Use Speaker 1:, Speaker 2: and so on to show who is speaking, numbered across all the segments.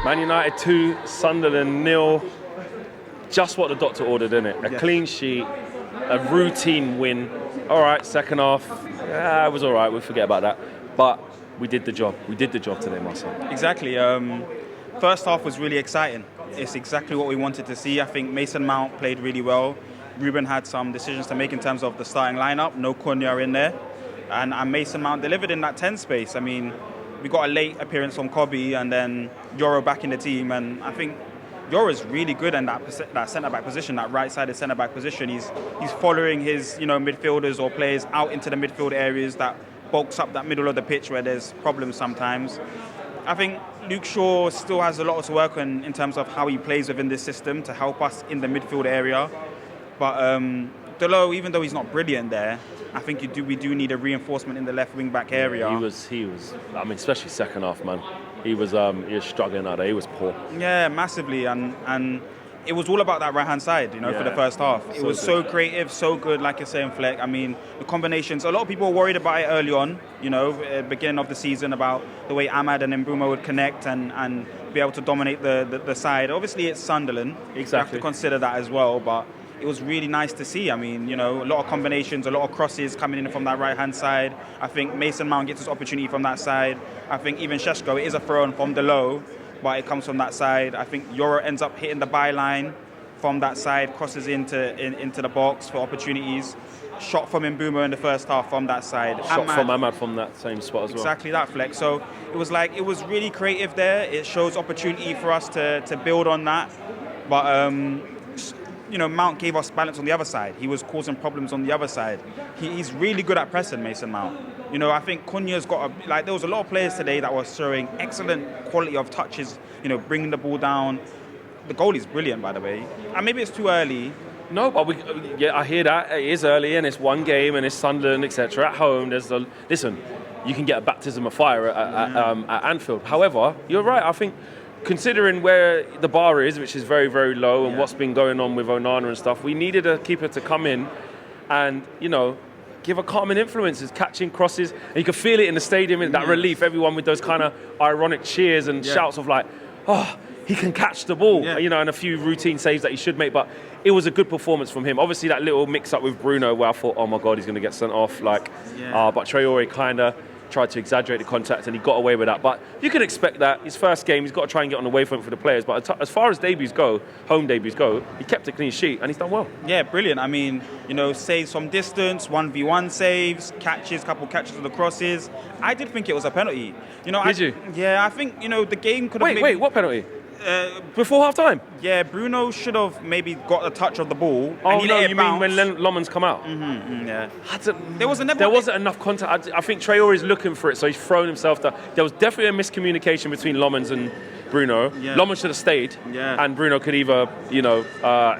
Speaker 1: Man United 2, Sunderland 0. Just what the doctor ordered, innit? A clean sheet, a routine win. All right, second half, it was all right. We'll forget about that. But we did the job. We did the job today, Marcel.
Speaker 2: Exactly. First half was really exciting. It's exactly what we wanted to see. I think Mason Mount played really well. Ruben had some decisions to make in terms of the starting lineup. No Cunha in there. And Mason Mount delivered in that 10 space. I mean, we got a late appearance from Kobe and then Yoro back in the team. And I think Yoro's really good in that centre-back position, that right-sided centre-back position. He's following his midfielders or players out into the midfield areas that bulks up that middle of the pitch where there's problems sometimes. I think Luke Shaw still has a lot to work on in terms of how he plays within this system to help us in the midfield area. But Delo, even though he's not brilliant there, I think we do need a reinforcement in the left wing back area.
Speaker 1: He was. I mean, especially second half, man. He was struggling out there. He was poor.
Speaker 2: Yeah, massively, and it was all about that right hand side, for the first half. It was so creative, so good, like you're saying, Fleck. I mean, the combinations. A lot of people were worried about it early on, beginning of the season, about the way Ahmad and Mbeumo would connect and be able to dominate the side. Obviously, it's Sunderland.
Speaker 1: Exactly.
Speaker 2: You have to consider that as well, but it was really nice to see. I mean, a lot of combinations, a lot of crosses coming in from that right-hand side. I think Mason Mount gets his opportunity from that side. I think even Šeško, it is a throw-in from Delo, but it comes from that side. I think Yoro ends up hitting the byline from that side, crosses into the box for opportunities. Shot from Mbeumo in the first half from that side.
Speaker 1: Shot from Ahmad from that same spot as well.
Speaker 2: Exactly that, Fleck. So it was really creative there. It shows opportunity for us to build on that. But Mount gave us balance on the other side. He was causing problems on the other side. He's really good at pressing, Mason Mount. I think Cunha's got there was a lot of players today that were showing excellent quality of touches, bringing the ball down. The goalie's brilliant, by the way. And maybe it's too early.
Speaker 1: No, but I hear that. It is early and it's one game and it's Sunderland, etc. At home, listen, you can get a baptism of fire at Anfield. However, you're right. I think considering where the bar is, which is very, very low, and what's been going on with Onana and stuff, we needed a keeper to come in and, give a calming influences, catching crosses. And you could feel it in the stadium, in that relief, everyone with those kind of ironic cheers and shouts of like, oh, he can catch the ball, and a few routine saves that he should make. But it was a good performance from him. Obviously, that little mix-up with Bruno where I thought, oh my God, he's going to get sent off. But Traore kind of tried to exaggerate the contact and he got away with that. But you can expect that. His first game, he's got to try and get on the wavefront for the players. But as far as home debuts go, he kept a clean sheet and he's done well. Yeah,
Speaker 2: brilliant. I mean, saves from distance, 1v1 saves, couple catches of the crosses. I did think it was a penalty.
Speaker 1: Did you?
Speaker 2: Yeah, I think, the game could have...
Speaker 1: Wait, what penalty? Before half-time?
Speaker 2: Yeah, Bruno should have maybe got a touch of the ball.
Speaker 1: Oh, and no, you mean when Loman's come out?
Speaker 2: Yeah.
Speaker 1: There wasn't enough contact. I think Traore is looking for it, so he's thrown himself down. There was definitely a miscommunication between Lomans and Bruno. Yeah. Loman should have stayed, and Bruno could either,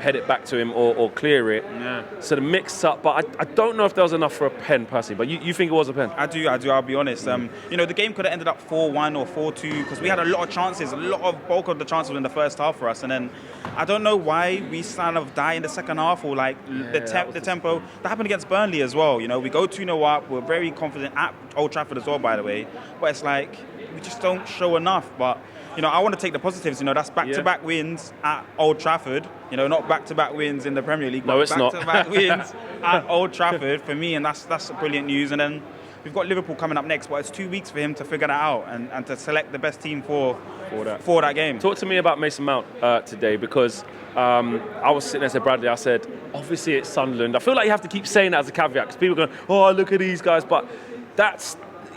Speaker 1: head it back to him or clear it.
Speaker 2: Yeah.
Speaker 1: So the mix-up, but I don't know if there was enough for a pen, personally, but you think it was a pen?
Speaker 2: I do, I'll be honest. The game could have ended up 4-1 or 4-2, because we had a lot of chances, bulk of the chances were in the first half for us, and then I don't know why we kind of die in the second half, or the tempo. That happened against Burnley as well. We go 2-0 up, we're very confident at Old Trafford as well, by the way, but it's like we just don't show enough. But I want to take the positives. That's back-to-back wins at Old Trafford. Not back-to-back wins in the Premier League.
Speaker 1: No, it's not.
Speaker 2: Back-to-back wins at Old Trafford for me, and that's brilliant news. And then we've got Liverpool coming up next, but it's 2 weeks for him to figure that out and to select the best team for that game.
Speaker 1: Talk to me about Mason Mount today, because I was sitting there and said, Bradley, I said, obviously it's Sunderland. I feel like you have to keep saying that as a caveat, because people are going, oh, look at these guys. But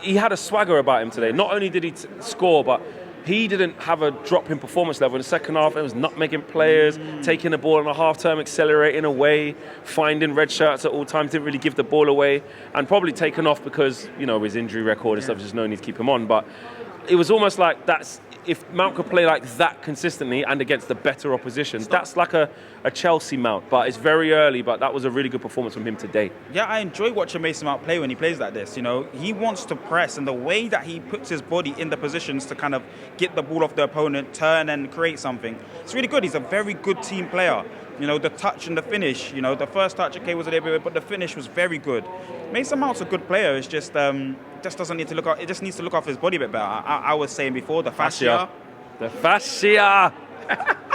Speaker 1: he had a swagger about him today. Not only did he score, but he didn't have a drop in performance level in the second half. It was nutmegging players, taking the ball on a half-term, accelerating away, finding red shirts at all times, didn't really give the ball away, and probably taken off because, his injury record and stuff, just no need to keep him on. But it was almost like if Mount could play like that consistently and against the better opposition, that's like a Chelsea Mount. But it's very early, but that was a really good performance from him today.
Speaker 2: Yeah, I enjoy watching Mason Mount play when he plays like this. He wants to press, and the way that he puts his body in the positions to kind of get the ball off the opponent, turn and create something, it's really good. He's a very good team player. The touch and the finish, the first touch, okay, was a little bit, but the finish was very good. Mason Mount's a good player. It's just doesn't need to look. It just needs to look after his body a bit better. I was saying before, the fascia.
Speaker 1: The fascia.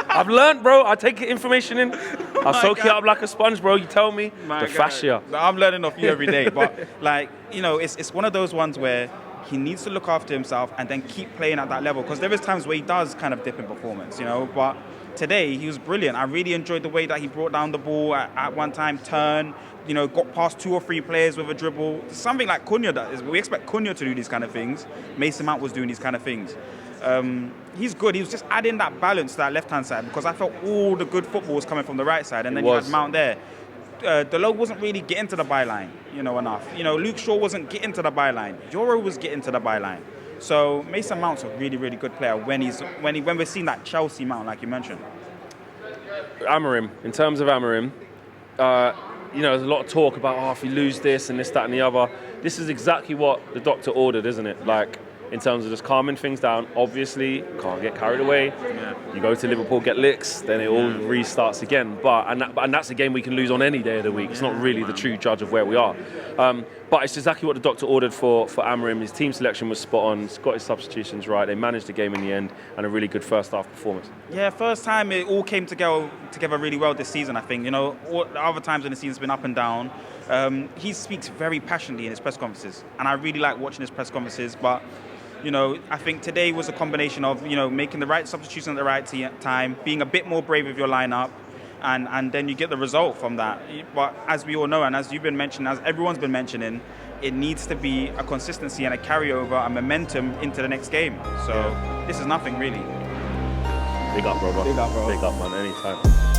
Speaker 1: I've learned, bro. I take information in. I soak it up like a sponge, bro. You tell me. The fascia.
Speaker 2: I'm learning off you every day. But, like, you know, it's one of those ones where he needs to look after himself and then keep playing at that level. Because there is times where he does kind of dip in performance, you know. But today, he was brilliant. I really enjoyed the way that he brought down the ball at one time, turn, you know, got past 2 or 3 players with a dribble. Something like Cunha does. We expect Cunha to do these kind of things. Mason Mount was doing these kind of things. He's good. He was just adding that balance to that left-hand side because I felt all the good football was coming from the right side, and then you had Mount there. Delo wasn't really getting to the byline, you know, enough. You know, Luke Shaw wasn't getting to the byline. Yoro was getting to the byline. So Mason Mount's a really, really good player when we're seeing that Chelsea Mount, like you mentioned.
Speaker 1: Amorim, in terms of Amorim, you know, there's a lot of talk about, if you lose this and this, that, and the other. This is exactly what the doctor ordered, isn't it? Like, in terms of just calming things down. Obviously, can't get carried away. Yeah. You go to Liverpool, get licks, then it all restarts again. And that's a game we can lose on any day of the week. It's not really the true judge of where we are. But it's exactly what the doctor ordered for Amorim. His team selection was spot on. He's got his substitutions right. They managed the game in the end, and a really good first half performance. Yeah,
Speaker 2: first time it all came together really well this season, I think. You know, all the other times when the season's been up and down. He speaks very passionately in his press conferences, and I really like watching his press conferences. But you know, I think today was a combination of, you know, making the right substitution at the right time, being a bit more brave with your lineup, and then you get the result from that. But as we all know, and as you've been mentioning, as everyone's been mentioning, it needs to be a consistency and a carryover and momentum into the next game. So this is nothing really.
Speaker 1: Big up, brother.
Speaker 2: Big up, bro.
Speaker 1: Big up, man. Anytime.